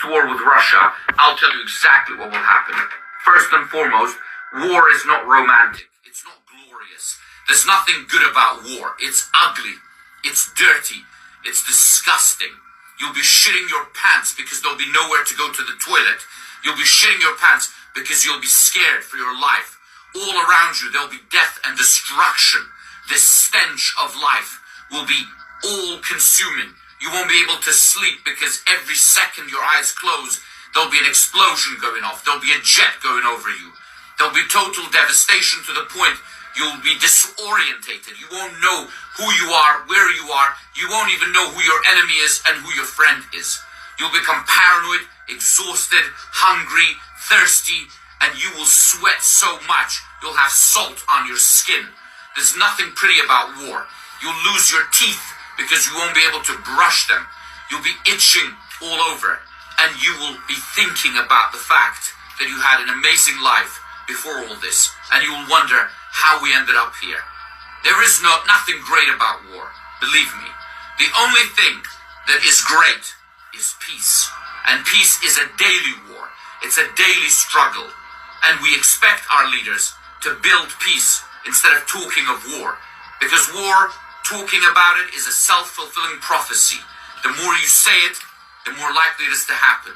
to war with Russia, I'll tell you exactly what will happen. First and foremost, war is not romantic. It's not glorious. There's nothing good about war. It's ugly. It's dirty. It's disgusting. You'll be shitting your pants because there'll be nowhere to go to the toilet. You'll be shitting your pants because you'll be scared for your life. All around you, there'll be death and destruction. This stench of life will be all-consuming. You won't be able to sleep because every second your eyes close, there'll be an explosion going off. There'll be a jet going over you. There'll be total devastation to the point you'll be disorientated. You won't know who you are, where you are. You won't even know who your enemy is and who your friend is. You'll become paranoid, exhausted, hungry, thirsty, and you will sweat so much you'll have salt on your skin. There's nothing pretty about war. You'll lose your teeth because you won't be able to brush them. You'll be itching all over, and you will be thinking about the fact that you had an amazing life before all this, and you will wonder how we ended up here. There is nothing great about war, believe me. The only thing that is great is peace, and peace is a daily war. It's a daily struggle, and we expect our leaders to build peace instead of talking of war, because war, talking about it, is a self-fulfilling prophecy. The more you say it, the more likely it is to happen.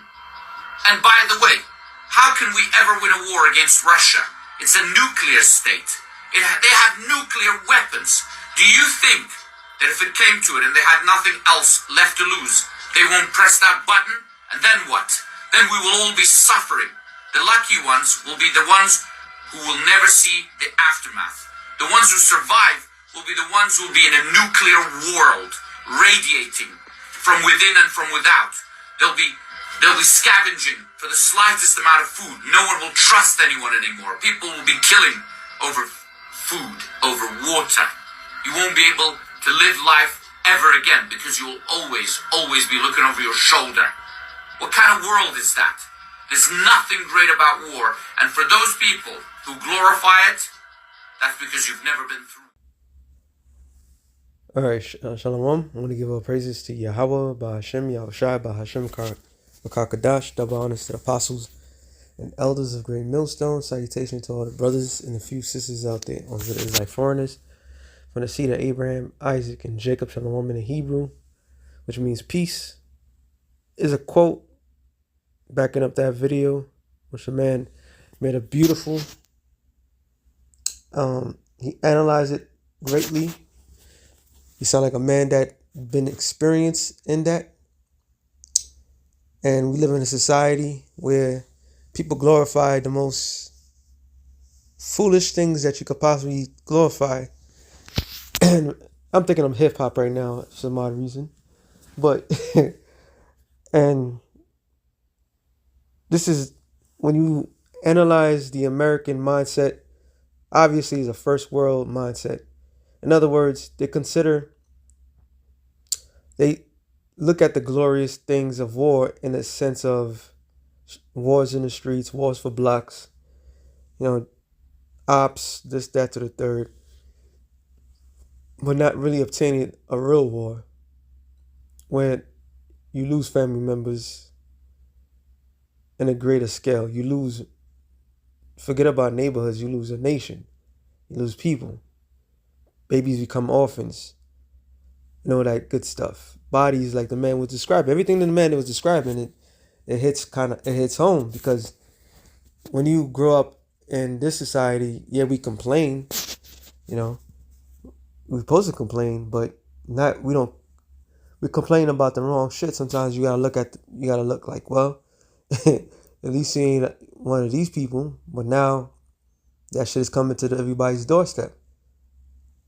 And by the way, how can we ever win a war against Russia? It's a nuclear state. They have nuclear weapons. Do you think that if it came to it and they had nothing else left to lose, they won't press that button? And then what? Then we will all be suffering. The lucky ones will be the ones who will never see the aftermath. The ones who survive will be the ones who will be in a nuclear world, radiating from within and from without. They'll be scavenging for the slightest amount of food. No one will trust anyone anymore. People will be killing over food, over water. You won't be able to live life ever again because you will always be looking over your shoulder. What kind of world is that? There's nothing great about war. And for those people who glorify it, that's because you've never been through. All right, Shalom. I want to give all praises to Yahweh, Bahashem, Yahushai, Bahashem, Bakakadash, double honors to the apostles and elders of Great Millstone. Salutation to all the brothers and the few sisters out there on the Israelite foreigners. From the seed of Abraham, Isaac, and Jacob, Shalom in the Hebrew, which means peace, is a quote backing up that video, which a man made a beautiful. He analyzed it greatly. He sounded like a man that been experienced in that. And we live in a society where people glorify the most foolish things that you could possibly glorify. And I'm thinking of hip hop right now for some odd reason. But, and this is, when you analyze the American mindset, obviously it's a first world mindset. In other words, they look at the glorious things of war in a sense of wars in the streets, wars for blocks, ops, this, that, to the third, but not really obtaining a real war where you lose family members in a greater scale. Forget about neighborhoods, you lose a nation, you lose people. Babies become orphans. That good stuff. Bodies, like the man was describing. Everything that the man was describing, it hits home, because when you grow up in this society, yeah, we complain, we're supposed to complain, but we complain about the wrong shit. Sometimes you gotta look like, well, at least you ain't one of these people, but now that shit is coming to everybody's doorstep.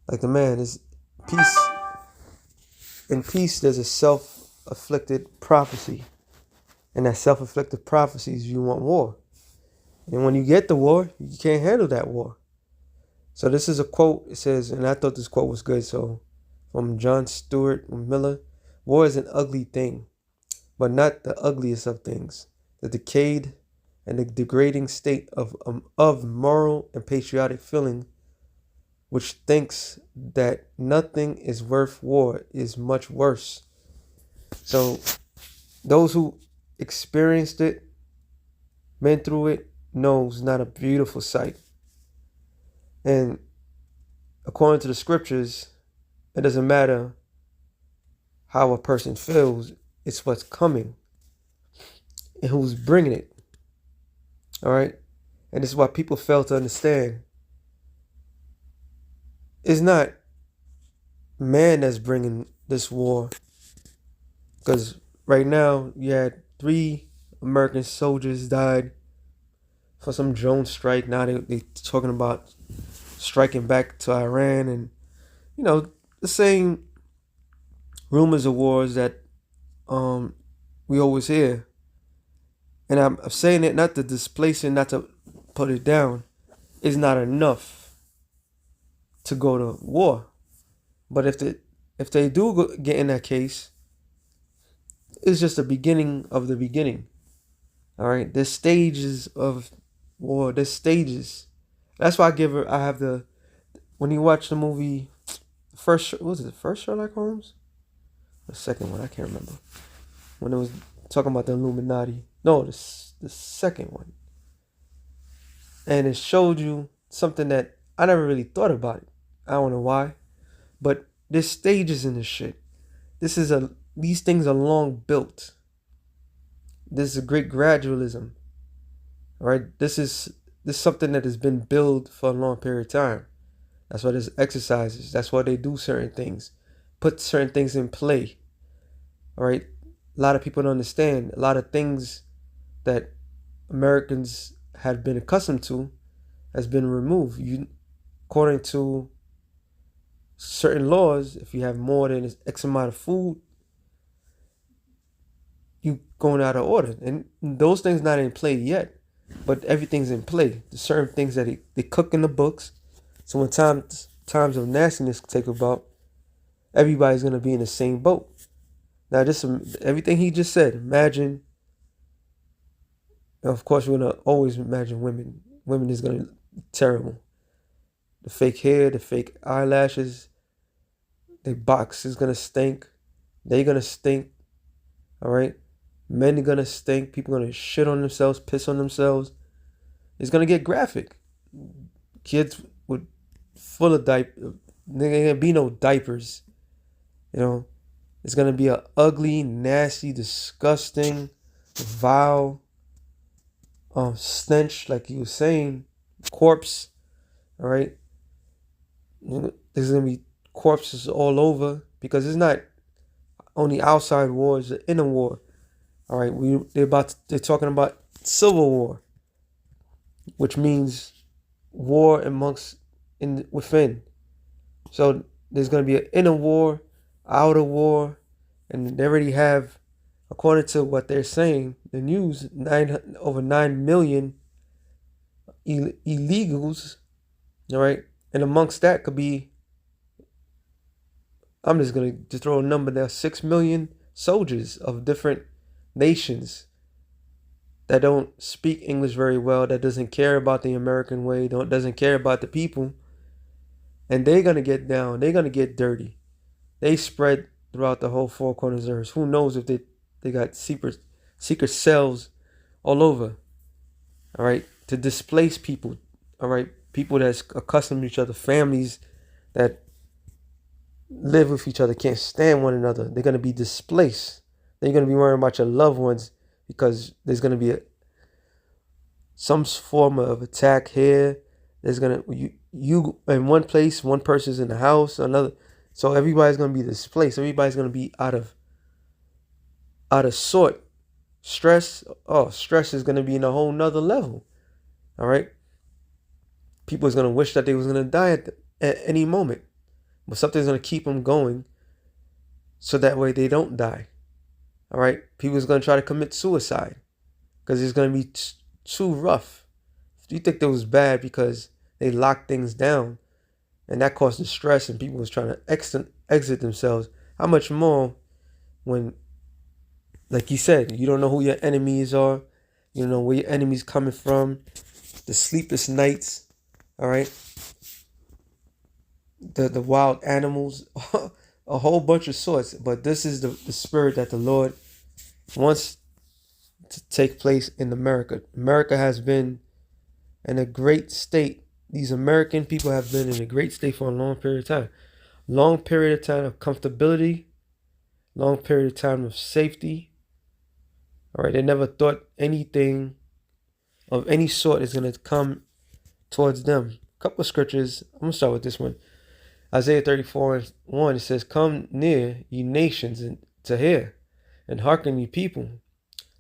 Like the man is peace. In peace, there's a self-afflicted prophecy. And that self-afflicted prophecy is you want war. And when you get the war, you can't handle that war. So this is a quote. It says, and I thought this quote was good. So from John Stuart Miller, war is an ugly thing, but not the ugliest of things. The decayed and the degrading state of moral and patriotic feeling, which thinks that nothing is worth war, is much worse. So those who experienced it, been through it, knows not a beautiful sight. And according to the scriptures, it doesn't matter how a person feels, it's what's coming and who's bringing it. All right? And this is what people fail to understand. It's not man that's bringing this war. Because right now, you had 3 American soldiers died for some drone strike. Now they're talking about striking back to Iran. And, the same rumors of wars that we always hear. And I'm saying it not to displace it, not to put it down. It's not enough to go to war. But if they do get in that case, it's just the beginning of the beginning. All right, there's stages of war. There's stages. That's why I have the when you watch the movie, first was it the first Sherlock Holmes, the second one I can't remember. When it was talking about the Illuminati, no, the second one, and it showed you something that I never really thought about it. I don't know why, but there's stages in this shit. These things are long built. This is a great gradualism. All right, this is something that has been built for a long period of time. That's why there's exercises. That's why they do certain things, put certain things in play. All right, a lot of people don't understand. A lot of things that Americans had been accustomed to has been removed. According to certain laws, if you have more than X amount of food, you going out of order. And those things not in play yet, but everything's in play. There's certain things that they cook in the books. So when times of nastiness take about, everybody's gonna be in the same boat. Now, just everything he just said. Imagine. Of course, we're gonna always imagine women. Women is gonna be terrible. The fake hair, the fake eyelashes, their box is gonna stink. They're gonna stink. All right. Men are gonna stink. People are gonna shit on themselves, piss on themselves. It's gonna get graphic. Kids with full of diapers. There ain't gonna be no diapers. It's gonna be a ugly, nasty, disgusting, vile, stench, like you were saying, corpse. All right. There's gonna be corpses all over because it's not only outside war; it's the inner war. All right. They're talking about civil war, which means war within. So there's gonna be an inner war, outer war, and they already have, according to what they're saying, the news, over 9 million illegals. All right, and amongst that could be, I'm just gonna throw a number there, 6 million soldiers of different nations that don't speak English very well, that doesn't care about the American way, doesn't care about the people, and they're gonna get down. They're gonna get dirty. They spread throughout the whole four corners of the earth. Who knows if they got secret cells all over. All right, to displace people. All right, people that's accustomed to each other, families that live with each other, can't stand one another. They're gonna be displaced. They're gonna be worrying about your loved ones because there's gonna be some form of attack here. There's gonna you in one place, one person's in the house, another. So everybody's gonna be displaced. Everybody's gonna be out of sort. Stress is gonna be in a whole nother level. All right. People is gonna wish that they was gonna die at any moment, but something's gonna keep them going, so that way they don't die. All right. People is gonna try to commit suicide because it's gonna be too rough. If you think that was bad because they locked things down, and that caused the stress, and people was trying to exit themselves, how much more when, like you said, you don't know who your enemies are, you don't know where your enemy's coming from, the sleepless nights, all right, the wild animals, a whole bunch of sorts. But this is the spirit that the Lord wants to take place in America. America has been in a great state. These American people have been in a great state for a long period of time. Long period of time of comfortability, long period of time of safety. All right, they never thought anything of any sort is going to come towards them. A couple of scriptures. I'm going to start with this one. Isaiah 34:1, it says, "Come near, ye nations, and to hear, and hearken, ye people.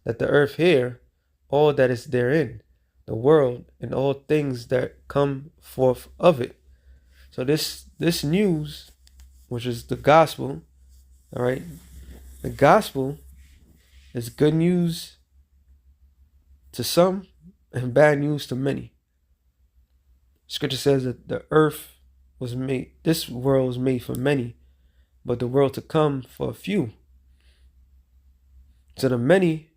Let the earth hear all that is therein, the world, and all things that come forth of it." So this news, which is the gospel, all right, the gospel is good news to some and bad news to many. Scripture says that the earth was made, this world was made for many, but the world to come for a few. So the many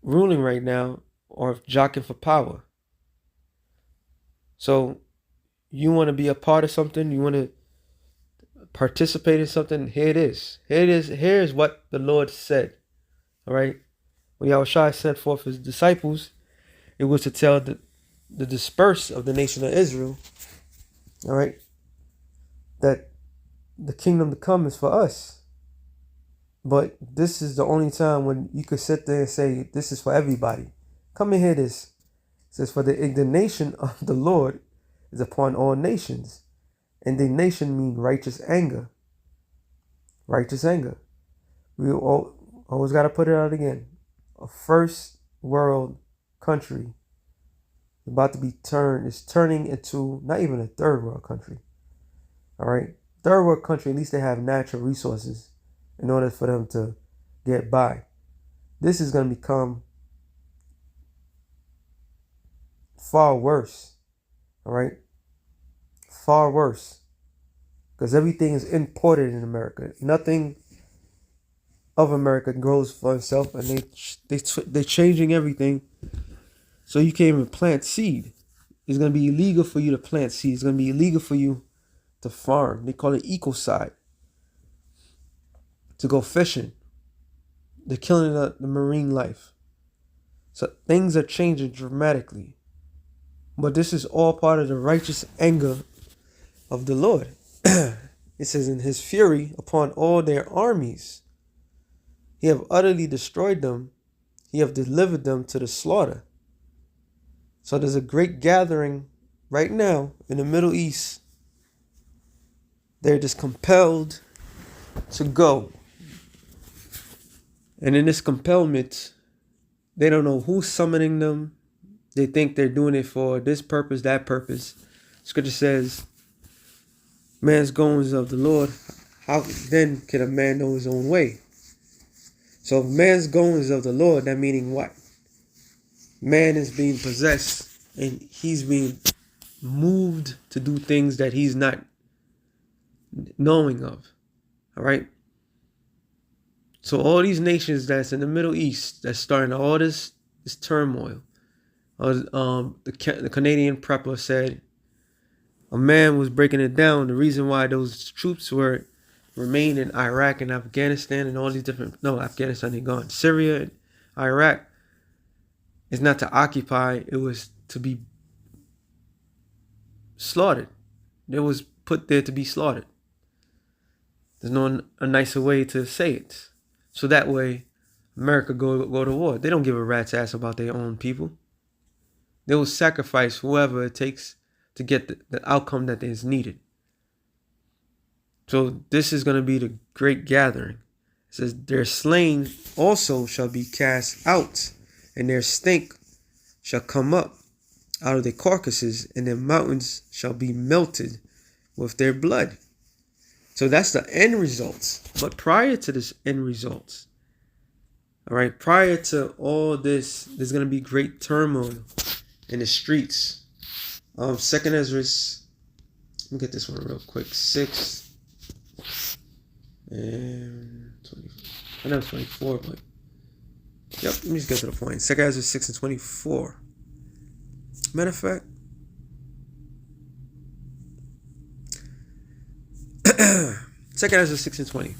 ruling right now are jockeying for power. So you want to be a part of something, you want to participate in something, here it is. Here it is. Here is what the Lord said. All right. When Yahushua sent forth his disciples, it was to tell the dispersed of the nation of Israel, all right, that the kingdom to come is for us. But this is the only time when you could sit there and say, this is for everybody. Come and hear this. It says, "For the indignation of the Lord is upon all nations." Indignation means righteous anger. Righteous anger. We always got to put it out again. A first world country is about to be is turning into not even a third world country. All right. Third world country, at least they have natural resources in order for them to get by. This is going to become far worse. All right. Far worse. Because everything is imported in America. Nothing of America grows for itself, and they're changing everything. So you can't even plant seed. It's going to be illegal for you to plant seed. It's going to be illegal for you to farm. They call it ecocide. To go fishing. They're killing the marine life. So things are changing dramatically. But this is all part of the righteous anger of the Lord. It says, "In his fury upon all their armies, he have utterly destroyed them. He have delivered them to the slaughter." So there's a great gathering right now in the Middle East. They're just compelled to go. And in this compellment, they don't know who's summoning them. They think they're doing it for this purpose, that purpose. Scripture says, "Man's goings of the Lord, how then can a man know his own way?" So if man's goings of the Lord, that meaning what? Man is being possessed and he's being moved to do things that he's not knowing of. All right. So all these nations that's in the Middle East that's starting all this turmoil. The Canadian prepper said a man was breaking it down. The reason why those troops remained in Iraq and Afghanistan and all these different, no, Afghanistan, they're gone. Syria and Iraq is not to occupy, it was to be slaughtered. It was put there to be slaughtered. There's no a nicer way to say it. So that way, America go to war. They don't give a rat's ass about their own people. They will sacrifice whoever it takes to get the outcome that is needed. So this is going to be the great gathering. It says, "Their slain also shall be cast out, and their stink shall come up out of their carcasses, and their mountains shall be melted with their blood." So that's the end results. But prior to this end results, all right, prior to all this, there's going to be great turmoil in the streets. Second Ezra, let me get this one real quick. 6 and 24. I know 24, but yep, let me just get to the point. Second Ezra 6 and 24. Matter of fact, Second Ezra 6 and 20.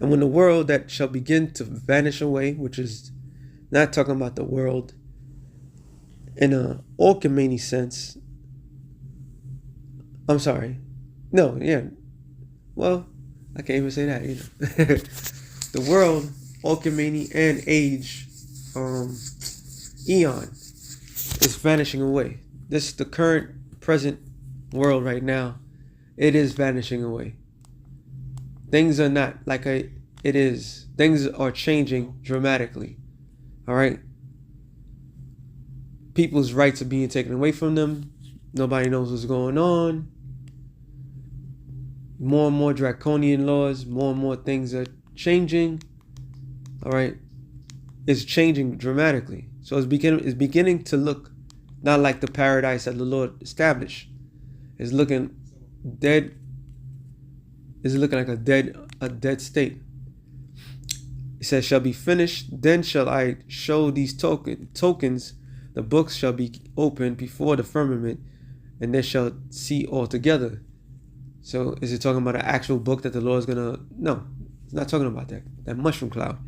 And when the world that shall begin to vanish away, which is not talking about the world in a Orchimany sense. I'm sorry. No, yeah. Well, I can't even say that either. The world, Orchimany, and age, eon, is vanishing away. This the current present world right now. It is vanishing away. Things are not like it is. Things are changing dramatically. All right. People's rights are being taken away from them. Nobody knows what's going on. More and more draconian laws. More and more things are changing. All right. It's changing dramatically. So it's beginning to look not like the paradise that the Lord established. It's looking dead. It's looking like a dead state. It says, shall be finished. Then shall I show these tokens. The books shall be opened before the firmament, and they shall see altogether. So is it talking about an actual book that the Lord is gonna? No, it's not talking about that. That mushroom cloud.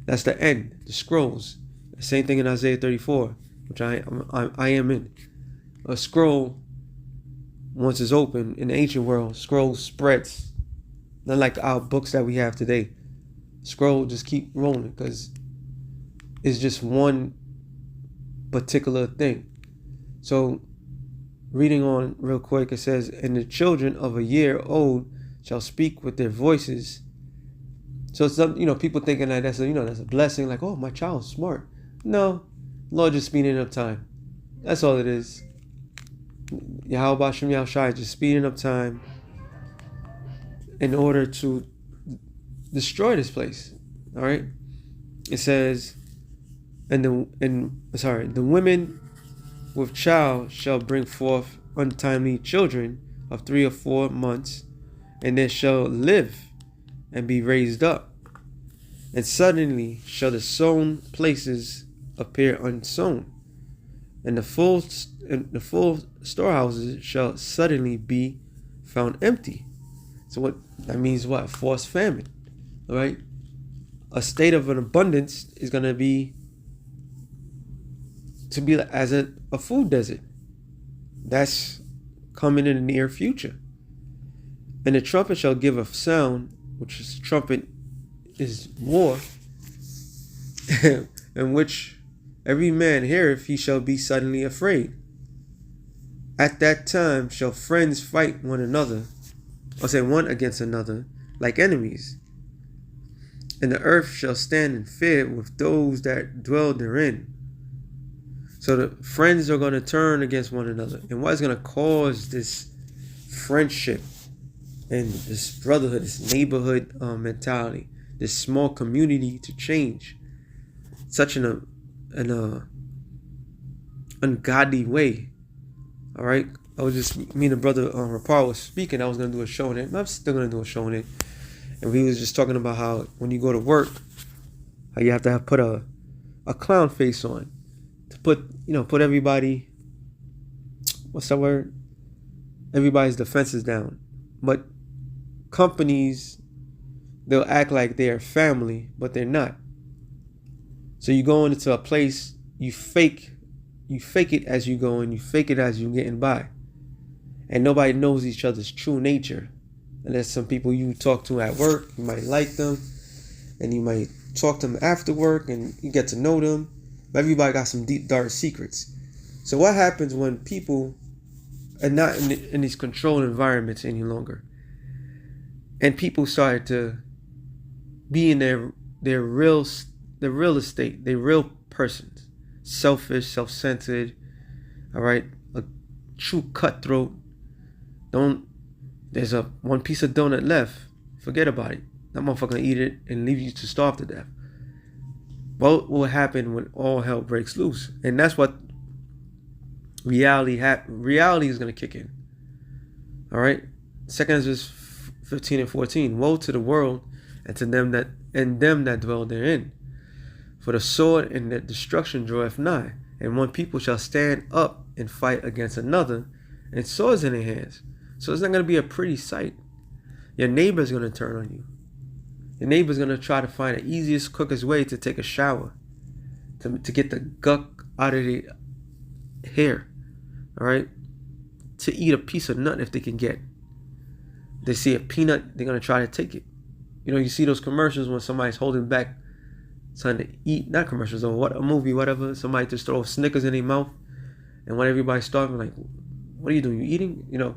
That's the end. The scrolls. The same thing in Isaiah 34, which I am in. A scroll, once it's open in the ancient world, scroll spreads. Not like our books that we have today. Scroll just keep rolling because it's just one particular thing. So reading on real quick, it says, and the children of a year old shall speak with their voices. So it's people thinking that that's a blessing, like, oh, my child's smart. No, Lord just speeding up time. That's all it is. Yahweh Shem Yahushai just speeding up time in order to destroy this place. All right. It says, the women with child shall bring forth untimely children of 3 or 4 months, and they shall live and be raised up. And suddenly shall the sown places appear unsown, and the full storehouses shall suddenly be found empty. So what that means? What? Forced famine. All right. A state of an abundance is going to be as a food desert. That's coming in the near future. And the trumpet shall give a sound, which is trumpet is war, in which every man heareth, he shall be suddenly afraid. At that time shall friends fight one another, or say one against another, like enemies. And the earth shall stand in fear with those that dwell therein. So the friends are going to turn against one another. And what is going to cause this friendship and this brotherhood, this neighborhood mentality, this small community to change such an ungodly way? All right. I was just, me and the brother Rapar was speaking. I was going to do a show on it. I'm still going to do a show on it. And we was just talking about how when you go to work, how you have to put a clown face on to put everybody, what's that word? Everybody's defenses down. But companies, they'll act like they're family, but they're not. So you go into a place, you fake it as you go, and you fake it as you getting by. And nobody knows each other's true nature. Unless some people you talk to at work, you might like them, and you might talk to them after work, and you get to know them. But everybody got some deep, dark secrets. So what happens when people are not in these controlled environments any longer, and people started to be in their real estate, their real persons, selfish, self-centered, all right, a true cutthroat. There's one piece of donut left. Forget about it. That motherfucker gonna eat it and leave you to starve to death. What will happen when all hell breaks loose? And that's what reality is gonna kick in. All right. 2 Ezra 15 and 14. Woe to the world and to them that dwell therein. For the sword and the destruction draweth nigh, and one people shall stand up and fight against another, and swords in their hands. So it's not going to be a pretty sight. Your neighbor's going to turn on you. Your neighbor's gonna try to find the easiest, quickest way to take a shower, to get the gunk out of the hair, all right? To eat a piece of nut if they can get. They see a peanut, they're gonna try to take it. You know, you see those commercials when somebody's holding back something to eat, not commercials or what, a movie, whatever. Somebody just throws Snickers in their mouth, and when everybody's starving, like, what are you doing? You eating? You know,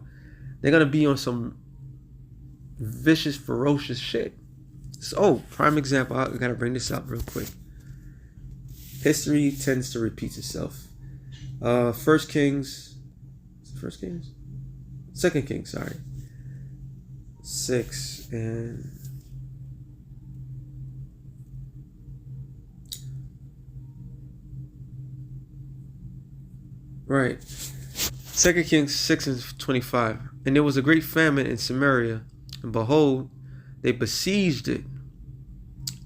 they're gonna be on some vicious, ferocious shit. So, prime example. I gotta bring this up real quick. History tends to repeat itself. Second Kings, sorry. 6 and right. 2 Kings 6 and 25. And there was a great famine in Samaria, and behold, they besieged it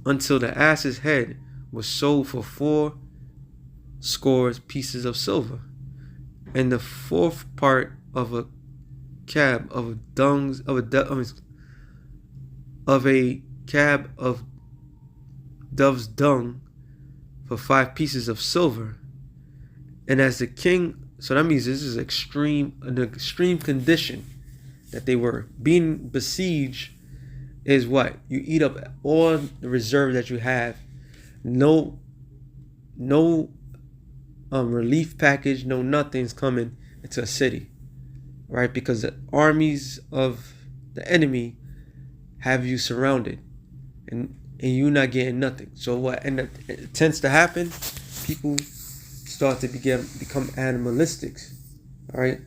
until the ass's head was sold for 80 pieces of silver, and the fourth part of a cab of cab of dove's dung for 5 pieces of silver. And as the king, so that means this is an extreme condition that they were being besieged. Is what you eat up all the reserve that you have. No relief package, no nothing's coming into a city, right? Because the armies of the enemy have you surrounded, and you're not getting nothing. So what it tends to happen? People start to become animalistic. All right.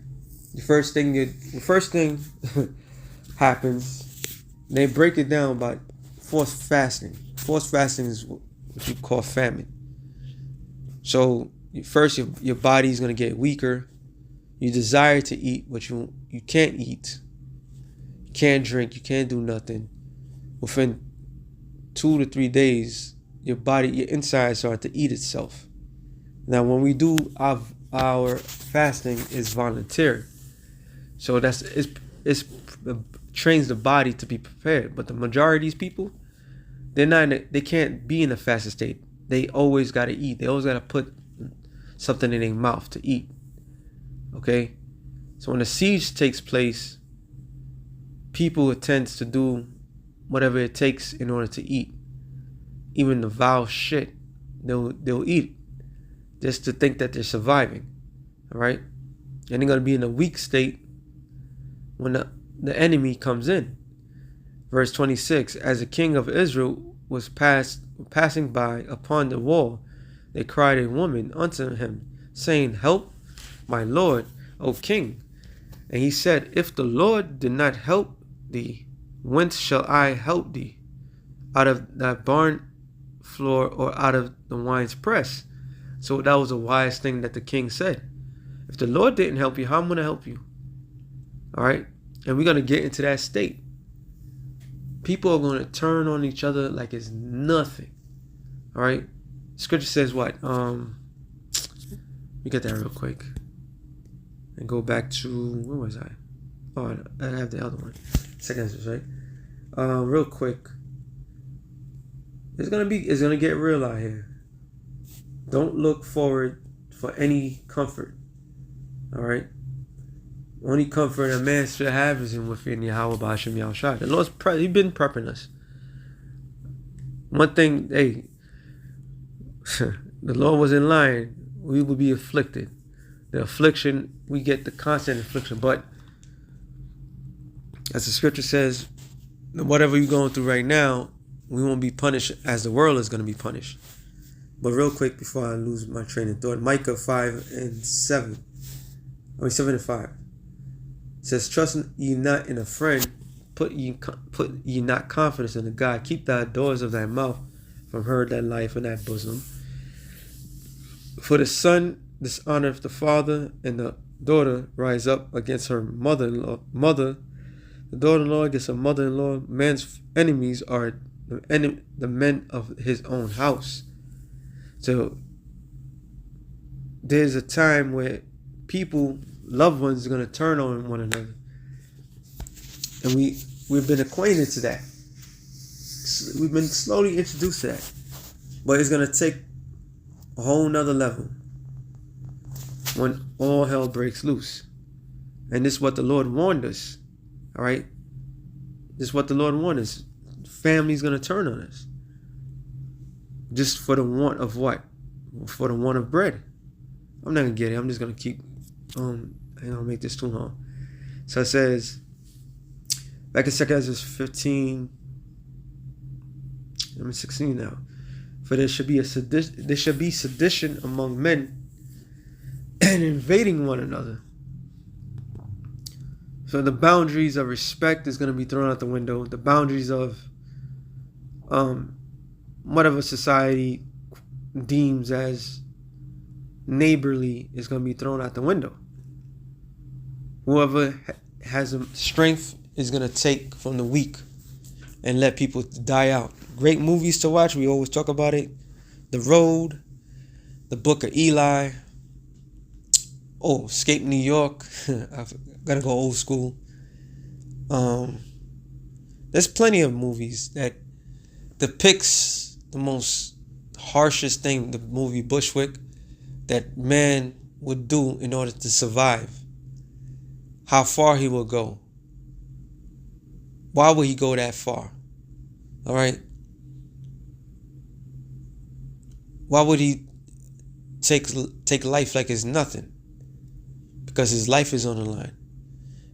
The first thing happens. They break it down by forced fasting. Forced fasting is what you call famine. So first, your body's gonna get weaker. You desire to eat, but you can't eat. You can't drink. You can't do nothing. Within 2 to 3 days, your insides start to eat itself. Now, when we do our fasting, is voluntary. So it trains the body to be prepared. But the majority of these people, they can't be in a fasted state. They always got to eat. They always got to put something in their mouth to eat. Okay? So when the siege takes place, people tends to do whatever it takes in order to eat. Even the vile shit, they'll eat just to think that they're surviving. All right? And they're going to be in a weak state when the enemy comes in. Verse 26, as the king of Israel was passing by upon the wall, they cried a woman unto him, saying, help my lord, O king. And he said, if the Lord did not help thee, whence shall I help thee? Out of thy barn floor or out of the wine's press? So that was a wise thing that the king said. If the Lord didn't help you, how am I going to help you? All right? And we're going to get into that state. People are going to turn on each other like it's nothing. All right? Scripture says what? Let me get that real quick. And go back to, where was I? Oh, I have the other one. Second verse, right? Real quick. It's gonna get real out here. Don't look forward for any comfort. All right? Only comfort a man should have is within Yahweh B'Hashem Yahushua. The Lord's He's been prepping us. One thing, hey, the Lord wasn't lying. We would be afflicted. The affliction, we get the constant affliction. But as the scripture says, whatever you're going through right now, we won't be punished as the world is going to be punished. But real quick, before I lose my train of thought, Micah 5 and 7. 7 and 5. It says, trust ye not in a friend, put ye not confidence in a God. Keep thy doors of thy mouth from her that life in thy bosom. For the son dishonoreth the father, and the daughter rise up against her mother-in-law. The daughter-in-law against her mother-in-law. Man's enemies are the men of his own house. So there's a time where people, loved ones, are going to turn on one another. And we've been acquainted to that. we've been slowly introduced to that, but it's gonna take a whole nother level when all hell breaks loose. And this is what the Lord warned us. All right, this is what the Lord warned us. Family's gonna turn on us, just for the want of what? For the want of bread. I'm not gonna get it. I'm just gonna keep. I don't make this too long. So it says, back in 2 Ezra 15. I'm 16 now. For there should be sedition among men and invading one another. So the boundaries of respect is going to be thrown out the window. The boundaries of whatever society deems as neighborly is going to be thrown out the window. Whoever has strength is going to take from the weak and let people die out. Great movies to watch. We always talk about it. The Road, The Book of Eli. Oh, Escape New York. I've got to go old school. There's plenty of movies that depicts the most harshest thing, the movie Bushwick, that man would do in order to survive. How far he will go. Why would he go that far? All right. Why would he take life like it's nothing? Because his life is on the line.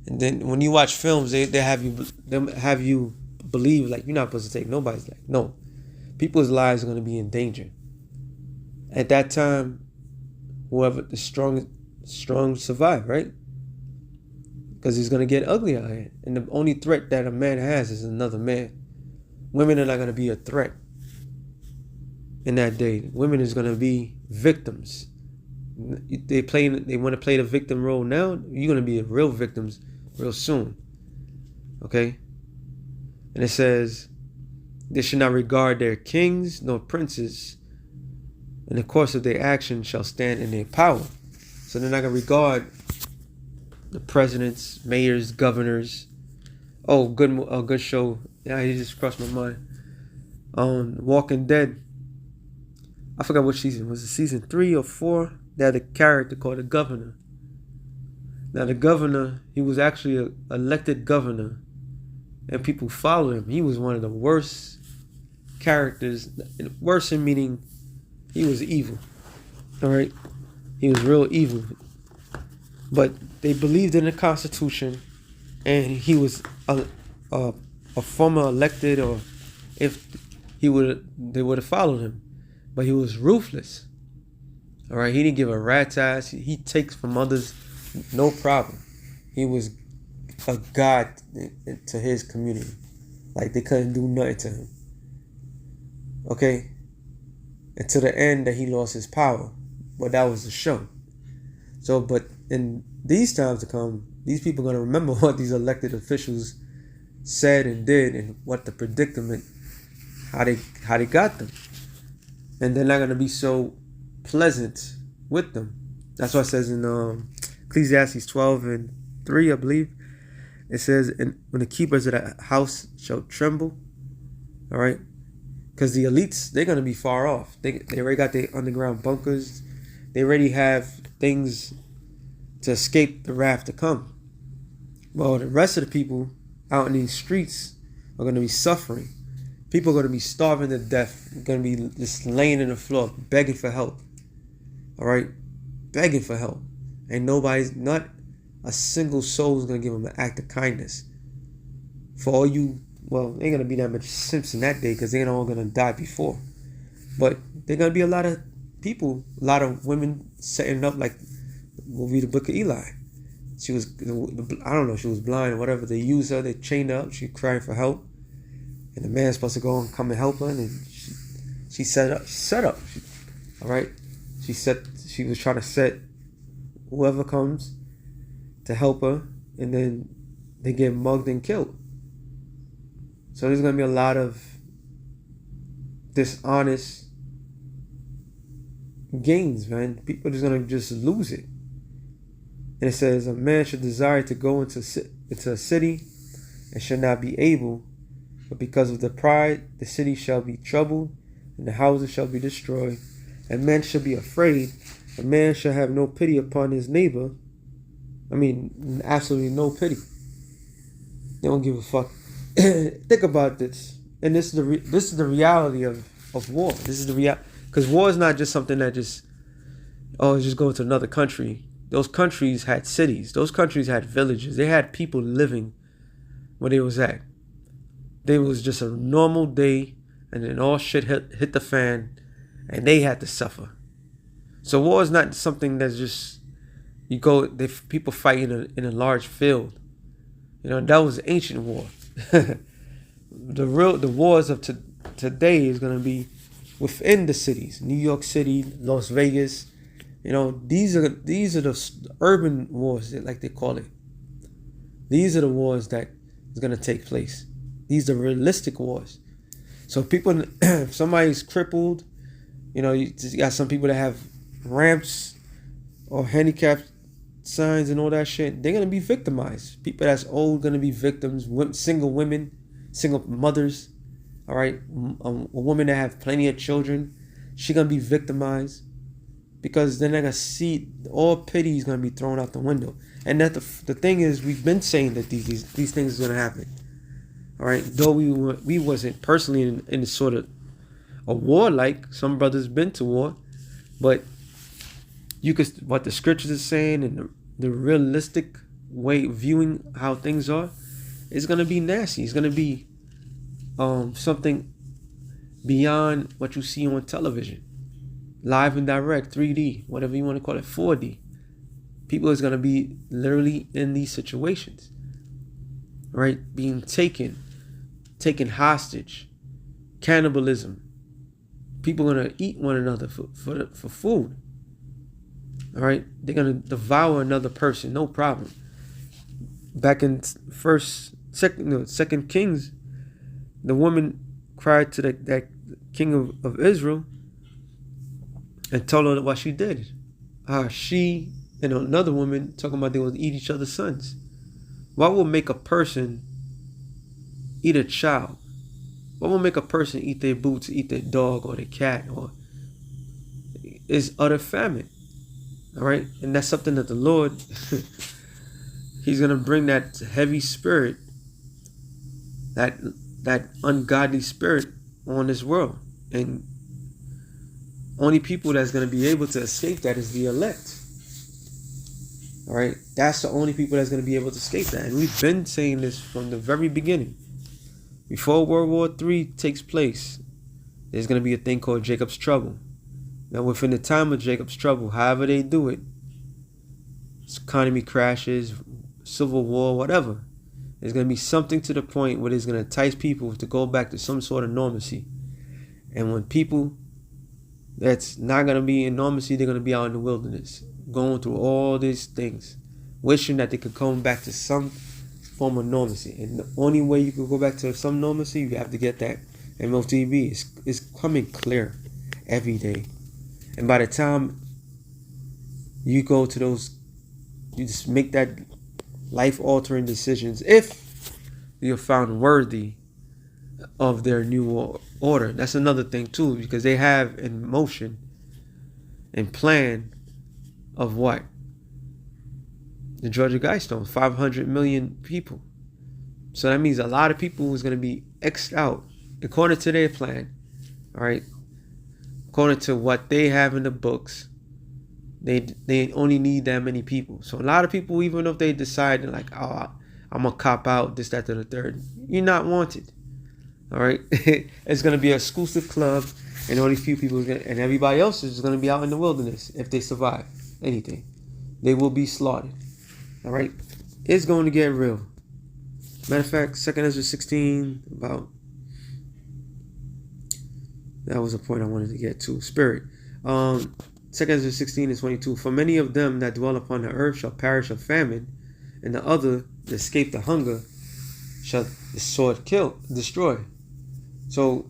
And then when you watch films, they have you believe like you're not supposed to take nobody's life. No, people's lives are going to be in danger. At that time, whoever the strong survive, right? Because it's going to get ugly out here, and the only threat that a man has is another man. Women are not going to be a threat in that day. Women is going to be victims. They want to play the victim role now. You're going to be real victims real soon. Okay? And it says, they should not regard their kings nor princes, and the course of their action shall stand in their power. So they're not going to regard the presidents, mayors, governors. Oh, good show. Yeah, he just crossed my mind. Walking Dead. I forgot what season. Was it season 3 or 4? They had a character called the governor. Now the governor, he was actually an elected governor, and people followed him. He was one of the worst characters. Worse in meaning he was evil. All right, he was real evil. But they believed in the Constitution, and he was a former elected, or if they would have followed him. But he was ruthless. All right, he didn't give a rat's ass. He takes from others, no problem. He was a god to his community. Like they couldn't do nothing to him. Okay, and to the end that he lost his power. But that was the show. So, but in these times to come, these people are going to remember what these elected officials said and did, and what the predicament, how they got them. And they're not going to be so pleasant with them. That's why it says in Ecclesiastes 12:3, I believe. It says, "And when the keepers of the house shall tremble," all right, because the elites, they're going to be far off. They already got their underground bunkers. They already have things to escape the wrath to come. Well, the rest of the people out in these streets are going to be suffering. People are going to be starving to death. Going to be just laying in the floor, begging for help. All right? Begging for help. And not a single soul is going to give them an act of kindness. For all you, well, ain't going to be that much simps in that day because they're all going to die before. But there are going to be a lot of people, a lot of women setting up like the movie The Book of Eli. She was, I don't know, she was blind or whatever. They used her, they chained her up, she cried for help. And the man's supposed to go and come and help her, and she set up. All right, she was trying to set whoever comes to help her, and then they get mugged and killed. So there's gonna be a lot of dishonest gains, man. People are just gonna just lose it. And it says, a man should desire to go into a city and should not be able, But because of the pride, the city shall be troubled, and the houses shall be destroyed, and men shall be afraid. A man shall have no pity upon his neighbor. I mean, absolutely no pity. They don't give a fuck. Think about this, and this is the reality of war. This is the reality, because war is not just something that just go to another country. Those countries had cities. Those countries had villages. They had people living where they was at. They was just a normal day, and then all shit hit the fan, and they had to suffer. So war is not something that's just people fight in a large field. That was ancient war. The wars of today is gonna be within the cities. New York City, Las Vegas. These are the urban wars, like they call it. These are the wars that is gonna take place. These are realistic wars. So people, if somebody's crippled, you just got some people that have ramps or handicapped signs and all that shit. They're gonna be victimized. People that's old gonna be victims. Single women, single mothers. All right, a woman that have plenty of children, she gonna be victimized because then they're gonna see all pity is gonna be thrown out the window. And that the thing is, we've been saying that these things are gonna happen. All right, though we wasn't personally in sort of a war, like some brothers been to war, but what the scriptures is saying and the realistic way viewing how things are is gonna be nasty. It's gonna be something beyond what you see on television, live and direct, 3D, whatever you want to call it, 4D. People is gonna be literally in these situations, right? Being taken hostage, cannibalism. People are gonna eat one another for food. All right, they're gonna devour another person, no problem. Back in Second Kings, the woman cried to that king of Israel and told her what she did. She and another woman talking about they would eat each other's sons. What will make a person eat a child? What will make a person eat their boots, eat their dog or their cat, or is utter famine? All right, and that's something that the Lord, He's gonna bring that heavy spirit, that ungodly spirit on this world, and only people that's gonna be able to escape that is the elect. All right, that's the only people that's gonna be able to escape that, and we've been saying this from the very beginning. Before World War III takes place, there's gonna be a thing called Jacob's trouble. Now, within the time of Jacob's trouble, however they do it, economy crashes, civil war, whatever, there's going to be something to the point where it's going to entice people to go back to some sort of normalcy. And when people that's not going to be in normalcy, they're going to be out in the wilderness, going through all these things, wishing that they could come back to some form of normalcy. And the only way you could go back to some normalcy, you have to get that MOTB. It's coming clear every day. And by the time you go to those, you just make that life-altering decisions, if you're found worthy of their new order. That's another thing too, because they have in motion and plan of what? The Georgia Guidestones, 500 million people. So that means a lot of people is going to be X'd out according to their plan. All right. According to what they have in the books, they only need that many people. So a lot of people, even if they decide like, oh, I'm gonna cop out, this, that, and the third, you're not wanted. All right, it's gonna be an exclusive club, and only few people, and everybody else is gonna be out in the wilderness if they survive anything. They will be slaughtered. All right, it's going to get real. Matter of fact, 2 Ezra 16 about. That was a point I wanted to get to. Spirit. 2 Ezra 16 and 22. For many of them that dwell upon the earth shall perish of famine, and the other that escape the hunger shall the sword destroy. So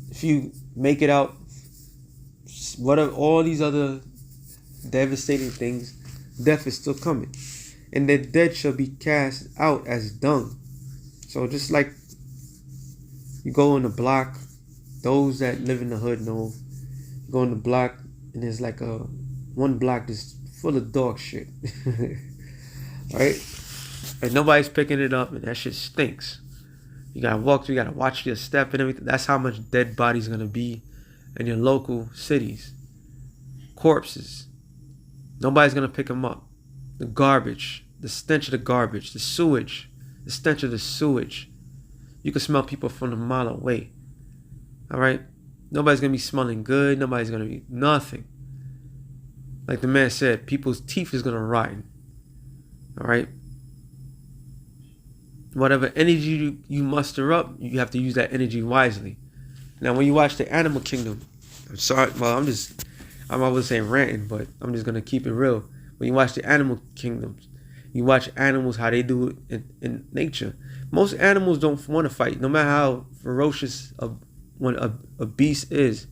if you make it out, what are all these other devastating things, death is still coming. And the dead shall be cast out as dung. So just like You go in the block. Those that live in the hood know. You go in the block, and there's like a one block that's full of dog shit. Right? And nobody's picking it up, and that shit stinks. You gotta walk, you gotta watch your step and everything. That's how much dead bodies gonna be in your local cities. Corpses. Nobody's gonna pick them up. The garbage, the stench of the garbage, the sewage, the stench of the sewage. You can smell people from a mile away. All right? Nobody's gonna be smelling good. Nobody's gonna be nothing. Like the man said, people's teeth is gonna rot. All right? Whatever energy you muster up, you have to use that energy wisely. Now, when you watch the animal kingdom, I'm sorry, well, I'm always saying ranting, but I'm just gonna keep it real. When you watch the animal kingdoms, you watch animals how they do it in nature. Most animals don't want to fight, no matter how ferocious when a beast is.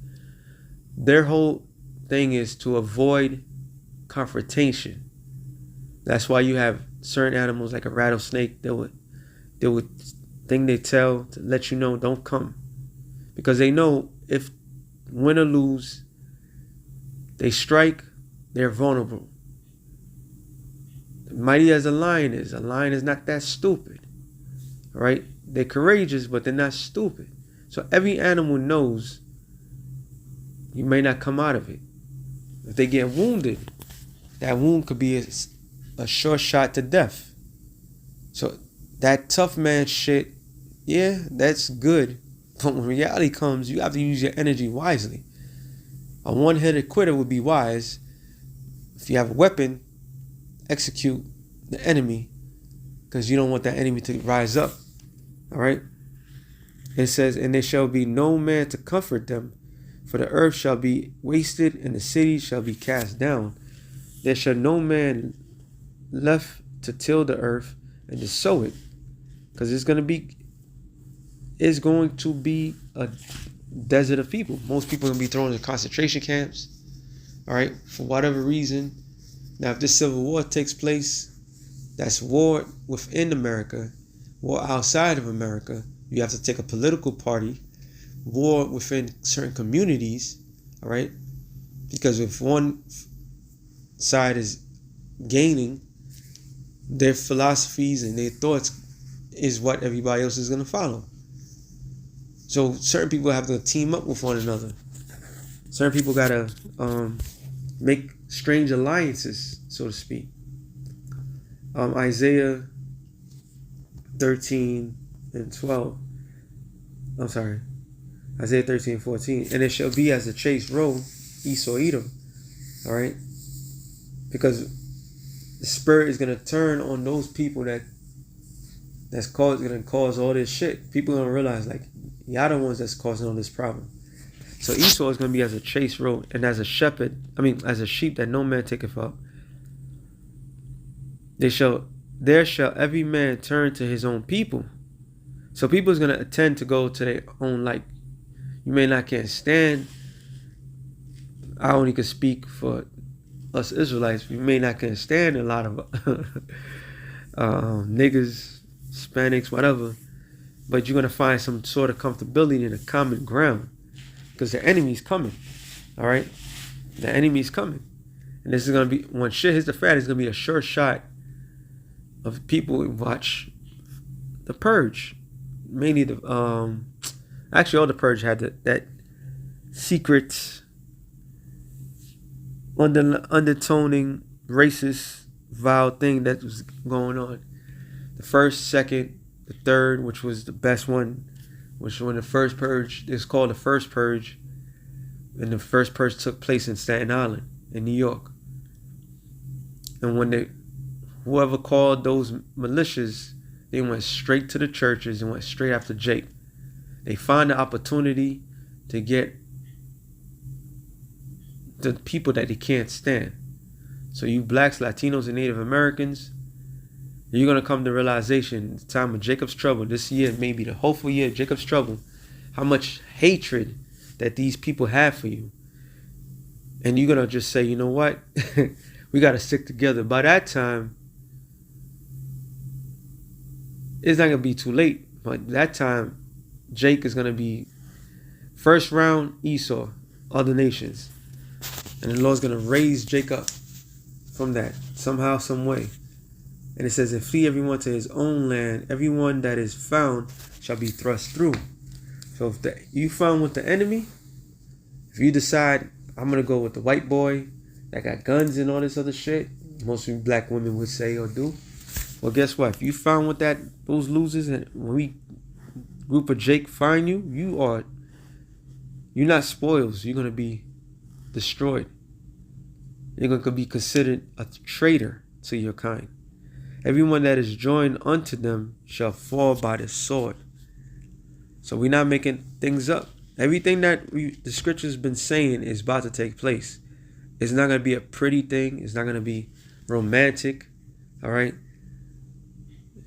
Their whole thing is to avoid confrontation. That's why you have certain animals like a rattlesnake. They would thing they tell to let you know don't come, because they know if win or lose, they strike, they're vulnerable. Mighty as a lion is not that stupid. All right, they're courageous, but they're not stupid. So every animal knows you may not come out of it. If they get wounded, that wound could be a short shot to death. So that tough man shit, yeah, that's good. But when reality comes, you have to use your energy wisely. A one-headed quitter would be wise. If you have a weapon, execute the enemy, because you don't want that enemy to rise up. All right? It says, and there shall be no man to comfort them, for the earth shall be wasted, and the cities shall be cast down. There shall no man left to till the earth and to sow it, because it's going to be a desert of people. Most people are going to be thrown in concentration camps, all right, for whatever reason. Now, if this civil war takes place, that's war within America, war outside of America. You have to take a political party, war within certain communities, all right? Because if one side is gaining, their philosophies and their thoughts is what everybody else is going to follow. So certain people have to team up with one another. Certain people got to make strange alliances, so to speak. Isaiah 13 and 12. I'm sorry. Isaiah 13 and 14. And it shall be as a chase roe, Esau Edom. All right? Because the spirit is going to turn on those people that's going to cause all this shit. People are going to realize, like, y'all the ones that's causing all this problem. So Esau is going to be as a chase roe, and as a sheep that no man taketh up. There shall every man turn to his own people. So people is going to tend to go to their own light. You may not can't stand. I only can speak for us Israelites. We may not can stand a lot of niggas, Hispanics, whatever. But you're going to find some sort of comfortability in a common ground. Because the enemy's coming. All right? The enemy's coming. And this is going to be, when shit hits the fan, it's going to be a sure shot of people who watch The Purge. Mainly actually all The Purge had that secret undertoning racist vile thing that was going on. The first, second, the third, which was the best one, which when the first purge, it's called the first purge, and the first purge took place in Staten Island in New York. And when whoever called those militias, they went straight to the churches and went straight after Jake. They find the opportunity to get the people that they can't stand. So you blacks, Latinos, and Native Americans, you're going to come to realization, the time of Jacob's trouble, this year may be the hopeful year of Jacob's trouble, how much hatred that these people have for you. And you're going to just say, you know what? We got to stick together. By that time, it's not going to be too late. But that time, Jake is gonna be first round Esau, other nations, and the Lord's gonna raise Jake up from that somehow, some way. And it says, and flee everyone to his own land. Everyone that is found shall be thrust through. So if you found with the enemy, if you decide, I'm going to go with the white boy that got guns and all this other shit, most of you black women would say or do. Well, guess what? If you found with those losers, and when we group of Jake find you, you're not spoils. You're going to be destroyed. You're going to be considered a traitor to your kind. Everyone that is joined unto them shall fall by the sword. So we're not making things up. Everything that the scripture's been saying is about to take place. It's not going to be a pretty thing. It's not going to be romantic. All right?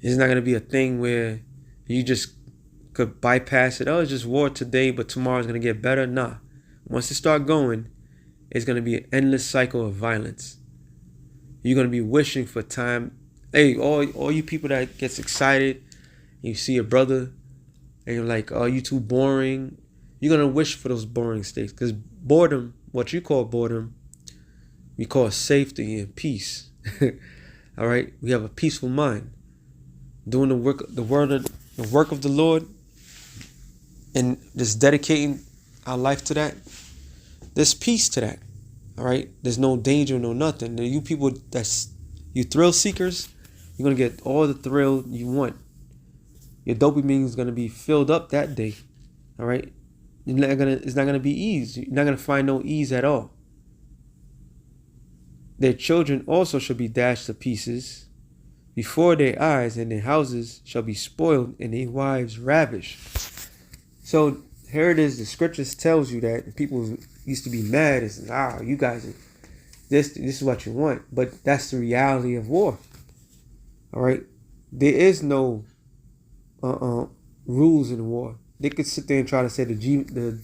It's not going to be a thing where you just could bypass it. Oh, it's just war today, but tomorrow's going to get better. Nah. Once it start going, it's going to be an endless cycle of violence. You're going to be wishing for time. Hey, all you people that gets excited, you see a brother, and you're like, oh, you too boring. You're going to wish for those boring states. Because boredom, what you call boredom, we call safety and peace. All right? We have a peaceful mind. Doing the work of the Lord, and just dedicating our life to that. There's peace to that. All right? There's no danger, no nothing. You people you thrill seekers, you're going to get all the thrill you want. Your dopamine is going to be filled up that day. All right? It's not going to be ease. You're not going to find no ease at all. Their children also shall be dashed to pieces before their eyes, and their houses shall be spoiled, and their wives ravished. So here it is. The scriptures tells you that people used to be mad. It's you guys are this is what you want. But that's the reality of war. All right? There is no rules in war. They could sit there and try to say damn,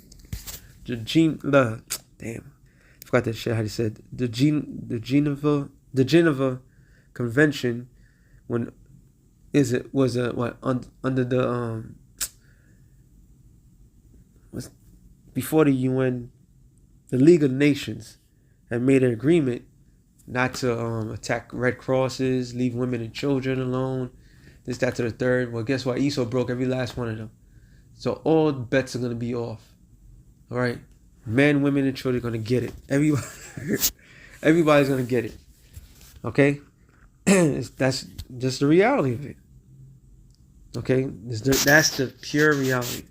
I forgot that shit how they said the Geneva Convention when under the was before the UN, the League of Nations had made an agreement not to attack Red Crosses, leave women and children alone, this, that, to the third. Well, guess what? Esau broke every last one of them. So all bets are going to be off. All right? Men, women, and children are going to get it. Everybody's going to get it. Okay? That's just the reality of it. Okay? That's the pure reality.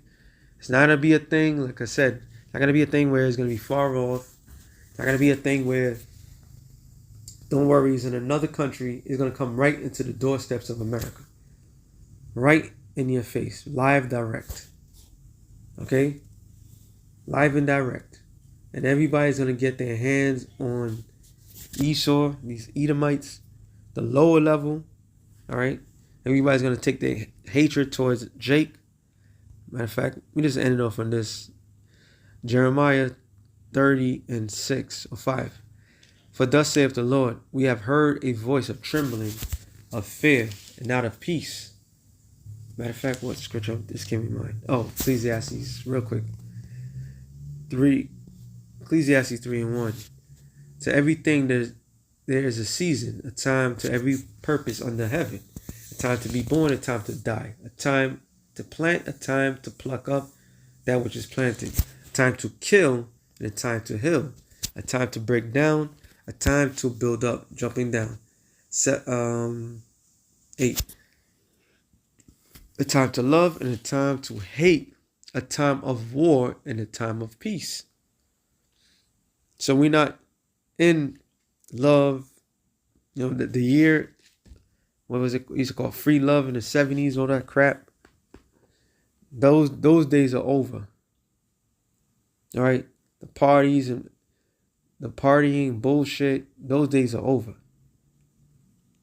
It's not going to be a thing, like I said, it's not going to be a thing where it's going to be far off. It's not going to be a thing where, don't worry, it's in another country. It's going to come right into the doorsteps of America. Right in your face. Live, direct. Okay? Live and direct. And everybody's going to get their hands on Esau, these Edomites, the lower level. All right? Everybody's going to take their hatred towards Jake. Matter of fact, we just ended off on this. Jeremiah 30:6 or 5. For thus saith the Lord, we have heard a voice of trembling, of fear, and not of peace. Matter of fact, what scripture this came in mind? Oh, Ecclesiastes, real quick. Ecclesiastes 3:1. To everything there is a season, a time to every purpose under heaven, a time to be born, a time to die, a time to plant, a time to pluck up that which is planted, a time to kill, and a time to heal, a time to break down, a time to build up, jumping down. 8. A time to love and a time to hate, a time of war and a time of peace. So we're not in love, the year, what was it used to call free love in the 70s, all that crap. Those days are over. All right? The parties and the partying bullshit, those days are over.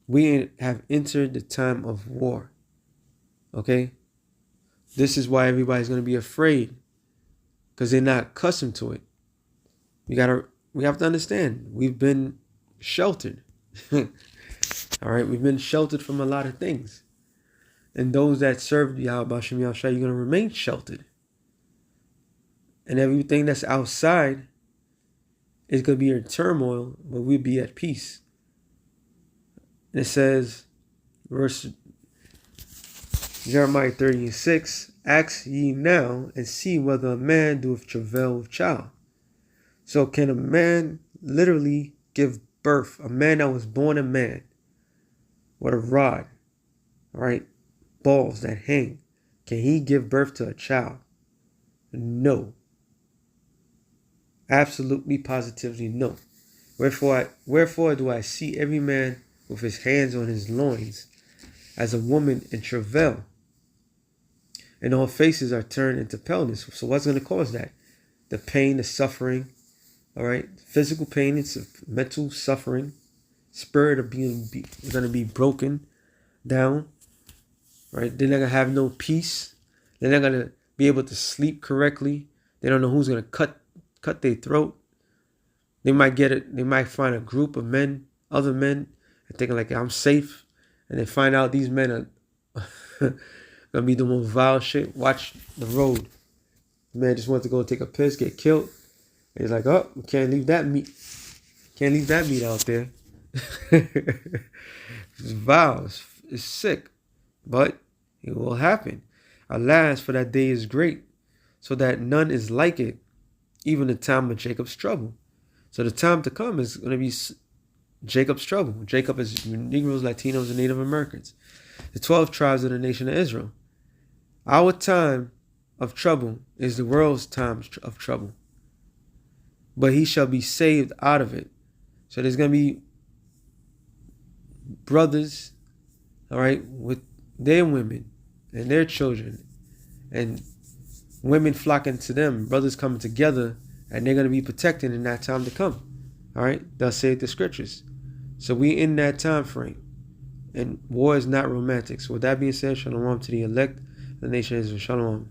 We have entered the time of war. Okay? This is why everybody's going to be afraid, because they're not accustomed to it. We have to understand, we've been sheltered. All right? We've been sheltered from a lot of things. And those that serve Yahweh Shem Yahushua, you're going to remain sheltered. And everything that's outside is going to be in turmoil, but we'll be at peace. And it says, verse Jeremiah 30:6, ask ye now and see whether a man doeth travail with child. So can a man literally give birth? A man that was born a man with a rod, right? Balls that hang. Can he give birth to a child? No. Absolutely, positively no. Wherefore do I see every man with his hands on his loins as a woman in travail, and all faces are turned into paleness. So what's going to cause that? The pain, the suffering, all right? Physical pain, it's a mental suffering. Spirit of being going to be broken down, right? They're not going to have no peace. They're not going to be able to sleep correctly. They don't know who's going to cut their throat. They might get it. They might find a group of men, other men, and thinking like, I'm safe. And they find out these men are gonna be the most vile shit. Watch the road. The man just wants to go take a piss, get killed. And he's like, oh, we can't leave that meat. Can't leave that meat out there. It's vile. It's sick. But it will happen. Alas, for that day is great, so that none is like it, even the time of Jacob's trouble. So the time to come is going to be Jacob's trouble. Jacob is Negroes, Latinos, and Native Americans. The 12 tribes of the nation of Israel. Our time of trouble is the world's time of trouble. But he shall be saved out of it. So there's going to be brothers, all right, with their women and their children, and women flocking to them, brothers coming together, and they're going to be protected in that time to come. All right, thus saith the scriptures. So we in that time frame, and war is not romantic. So with that being said, shalom to the elect, the nation is Israel. Shalom.